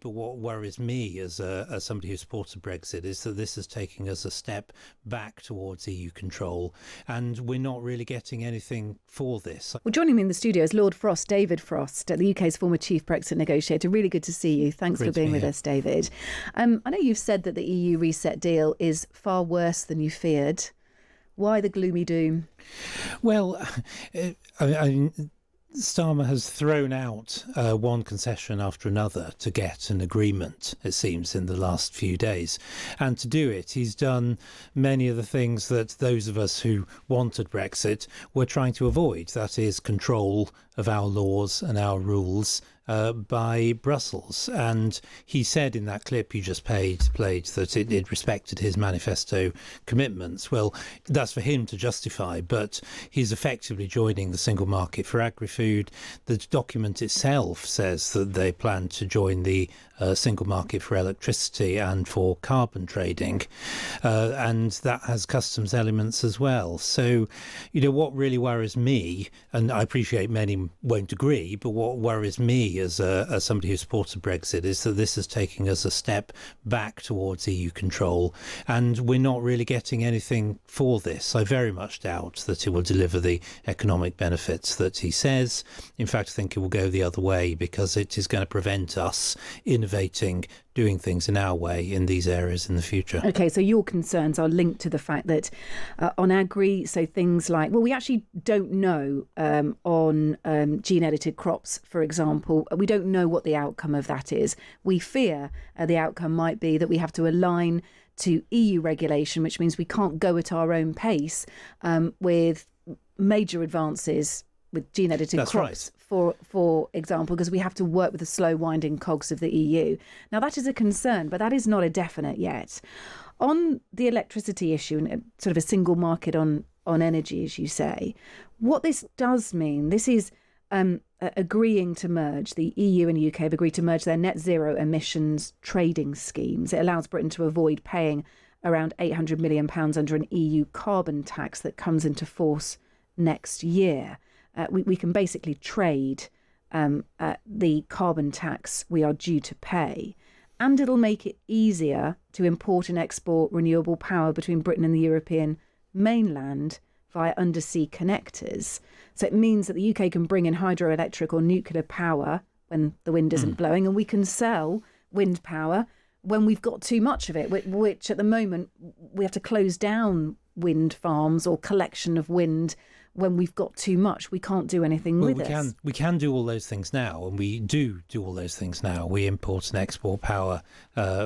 But what worries me as somebody who supported Brexit is that this is taking us a step back towards EU control, and we're not really getting anything for this. Well, joining me in the studio is Lord Frost, David Frost, the UK's former chief Brexit negotiator. Really good to see you. Thanks for being with us, David. I know you've said that the EU reset deal is far worse than you feared. Why the gloomy doom? Well, Starmer has thrown out one concession after another to get an agreement, it seems, in the last few days. And to do it, he's done many of the things that those of us who wanted Brexit were trying to avoid. That is, control of our laws and our rules by Brussels. And he said in that clip you just played that it respected his manifesto commitments. Well, that's for him to justify, but he's effectively joining the single market for agri-food. The document itself says that they plan to join the single market for electricity and for carbon trading, and that has customs elements as well. So, what really worries me, and I appreciate many won't agree, but what worries me as somebody who supported Brexit is that this is taking us a step back towards EU control, and we're not really getting anything for this. I very much doubt that it will deliver the economic benefits that he says. In fact, I think it will go the other way, because it is going to prevent us innovating, doing things in our way in these areas in the future. OK, so your concerns are linked to the fact that on agri, so things like, well, we actually don't know on gene-edited crops, for example, we don't know what the outcome of that is. We fear the outcome might be that we have to align to EU regulation, which means we can't go at our own pace with major advances with gene-edited crops, right, for example, because we have to work with the slow-winding cogs of the EU. Now, that is a concern, but that is not a definite yet. On the electricity issue and sort of a single market on energy, as you say, what this does mean, this is agreeing to merge, the EU and the UK have agreed to merge their net zero emissions trading schemes. It allows Britain to avoid paying around £800 million under an EU carbon tax that comes into force next year. We can basically trade the carbon tax we are due to pay, and it'll make it easier to import and export renewable power between Britain and the European mainland via undersea connectors. So it means that the UK can bring in hydroelectric or nuclear power when the wind isn't blowing, and we can sell wind power when we've got too much of it, which at the moment we have to close down wind farms or collection of wind when we've got too much. We can't do anything with it. We can do all those things now, and we do all those things now. We import and export power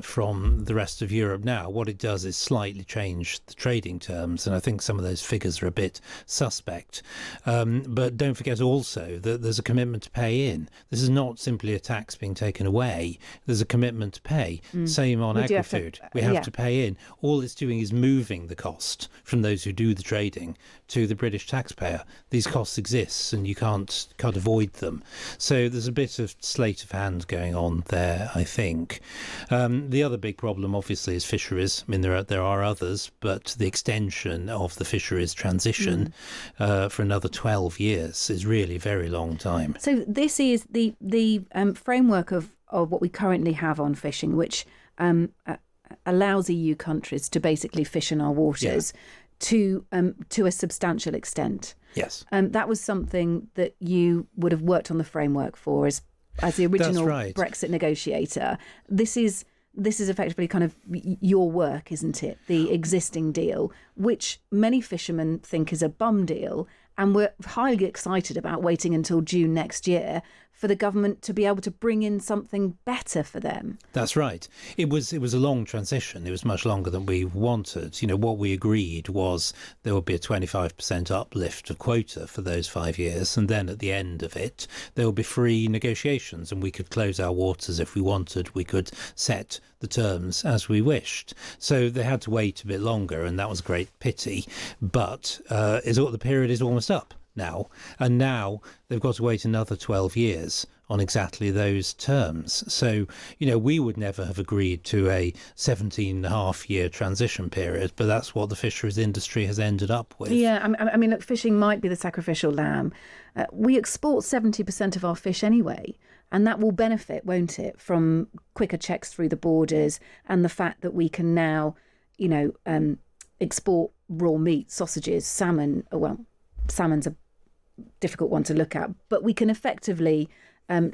from the rest of Europe now. What it does is slightly change the trading terms, and I think some of those figures are a bit suspect. But don't forget also that there's a commitment to pay in. This is not simply a tax being taken away. There's a commitment to pay. Same on agri-food. We have to pay in. All it's doing is moving the cost from those who do the trading to the British taxpayer. These costs exist and you can't avoid them. So there's a bit of sleight of hand going on there, I think. The other big problem, obviously, is fisheries. I mean, there are others, but the extension of the fisheries transition for another 12 years is really a very long time. So this is the framework of what we currently have on fishing, which allows EU countries to basically fish in our waters. To a substantial extent. Yes. That was something that you would have worked on the framework for as the original Brexit negotiator. This is effectively kind of your work, isn't it? The existing deal, which many fishermen think is a bum deal, and we're highly excited about waiting until June next year for the government to be able to bring in something better for them. That's right. It was a long transition. It was much longer than we wanted. What we agreed was there would be a 25% uplift of quota for those 5 years, and then at the end of it there would be free negotiations, and we could close our waters if we wanted. We could set the terms as we wished. So they had to wait a bit longer, and that was a great pity. But the period is almost up now, and now they've got to wait another 12 years on exactly those terms. So, we would never have agreed to a 17.5-year transition period, but that's what the fisheries industry has ended up with. Yeah, I mean, look, fishing might be the sacrificial lamb. We export 70% of our fish anyway. And that will benefit, won't it, from quicker checks through the borders and the fact that we can now, export raw meat, sausages, salmon. Well, salmon's a difficult one to look at, but we can effectively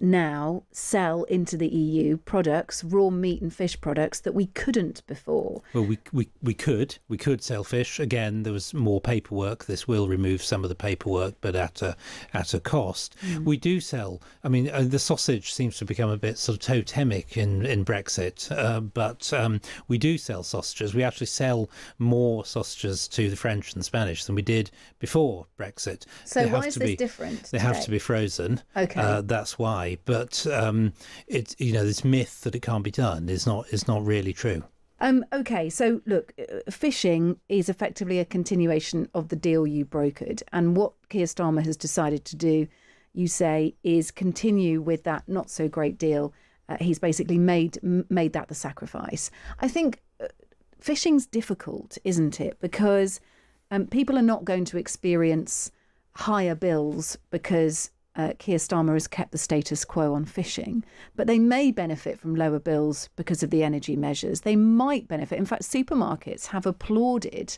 now sell into the EU products, raw meat and fish products that we couldn't before. Well, we could sell fish. Again, there was more paperwork. This will remove some of the paperwork, but at a cost. We do sell. I mean, the sausage seems to become a bit sort of totemic in Brexit, but we do sell sausages. We actually sell more sausages to the French and Spanish than we did before Brexit. So why is this different? They have to be frozen. Okay, that's why. But it's this myth that it can't be done is not really true. Okay, so look, fishing is effectively a continuation of the deal you brokered, and what Keir Starmer has decided to do, you say, is continue with that not so great deal. He's basically made that the sacrifice. I think fishing's difficult, isn't it? Because people are not going to experience higher bills because Keir Starmer has kept the status quo on fishing, but they may benefit from lower bills because of the energy measures. They might benefit. In fact, supermarkets have applauded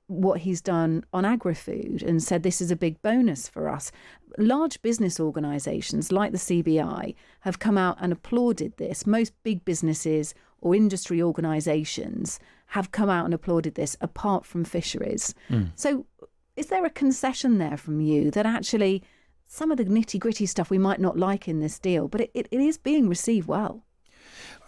what he's done on agri-food and said this is a big bonus for us. Large business organisations like the CBI have come out and applauded this. Most big businesses or industry organisations have come out and applauded this, apart from fisheries. So is there a concession there from you that actually some of the nitty-gritty stuff we might not like in this deal, but it is being received well?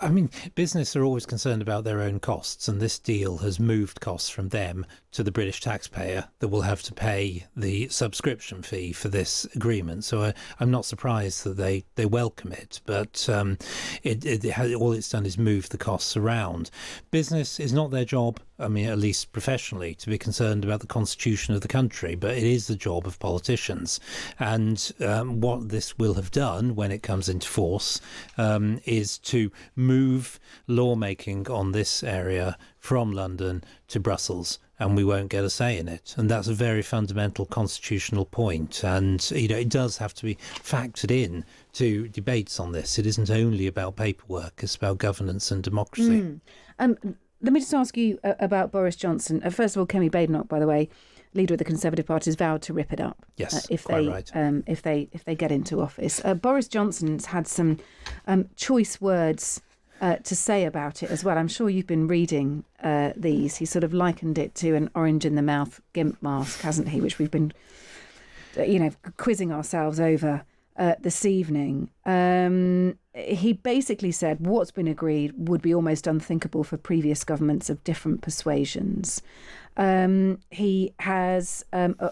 I mean, business are always concerned about their own costs, and this deal has moved costs from them to the British taxpayer that will have to pay the subscription fee for this agreement. So I'm not surprised that they welcome it, but all it's done is move the costs around. Business is not their job, I mean, at least professionally, to be concerned about the constitution of the country, but it is the job of politicians. And what this will have done when it comes into force is to move lawmaking on this area from London to Brussels, and we won't get a say in it. And that's a very fundamental constitutional point. And, it does have to be factored in to debates on this. It isn't only about paperwork, it's about governance and democracy. Let me just ask you about Boris Johnson. First of all, Kemi Badenoch, by the way, leader of the Conservative Party, has vowed to rip it up. Yes, if quite right. If they get into office. Boris Johnson's had some choice words to say about it as well. I'm sure you've been reading these. He sort of likened it to an orange in the mouth gimp mask, hasn't he? Which we've been, quizzing ourselves over this evening. He basically said what's been agreed would be almost unthinkable for previous governments of different persuasions. He has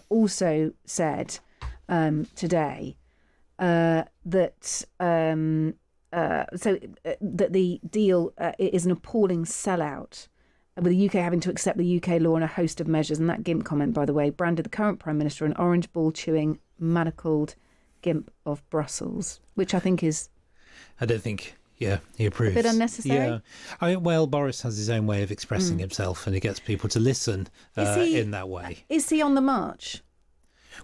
also said today that the deal is an appalling sellout, with the UK having to accept the UK law and a host of measures. And that GIMP comment, by the way, branded the current Prime Minister an orange ball chewing, manacled GIMP of Brussels, which I think is... I don't think, he approves. A bit unnecessary? Yeah. Well, Boris has his own way of expressing himself, and he gets people to listen in that way. Is he on the march?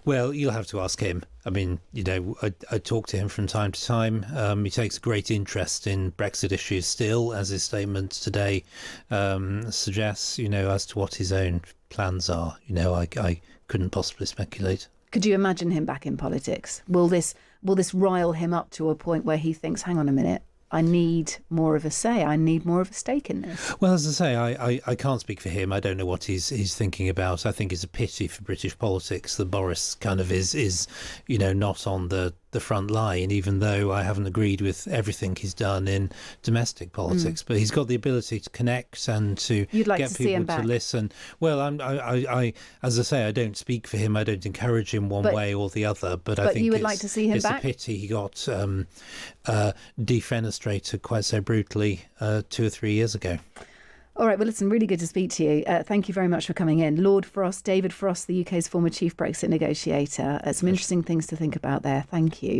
Well, you'll have to ask him. I mean, I talk to him from time to time. He takes great interest in Brexit issues still, as his statement today suggests, as to what his own plans are. I couldn't possibly speculate. Could you imagine him back in politics? Will this rile him up to a point where he thinks, hang on a minute, I need more of a say. I need more of a stake in this. Well, as I say, I can't speak for him. I don't know what he's thinking about. I think it's a pity for British politics that Boris kind of is not on the front line, even though I haven't agreed with everything he's done in domestic politics. But he's got the ability to connect and to get people to listen. Well, I as I say, I don't speak for him. I don't encourage him one way or the other. But I think you would like to see him back. It's a pity he got defenestrated quite so brutally 2 or 3 years ago. All right, well, listen, really good to speak to you. Thank you very much for coming in. Lord Frost, David Frost, the UK's former chief Brexit negotiator. Some interesting things to think about there. Thank you.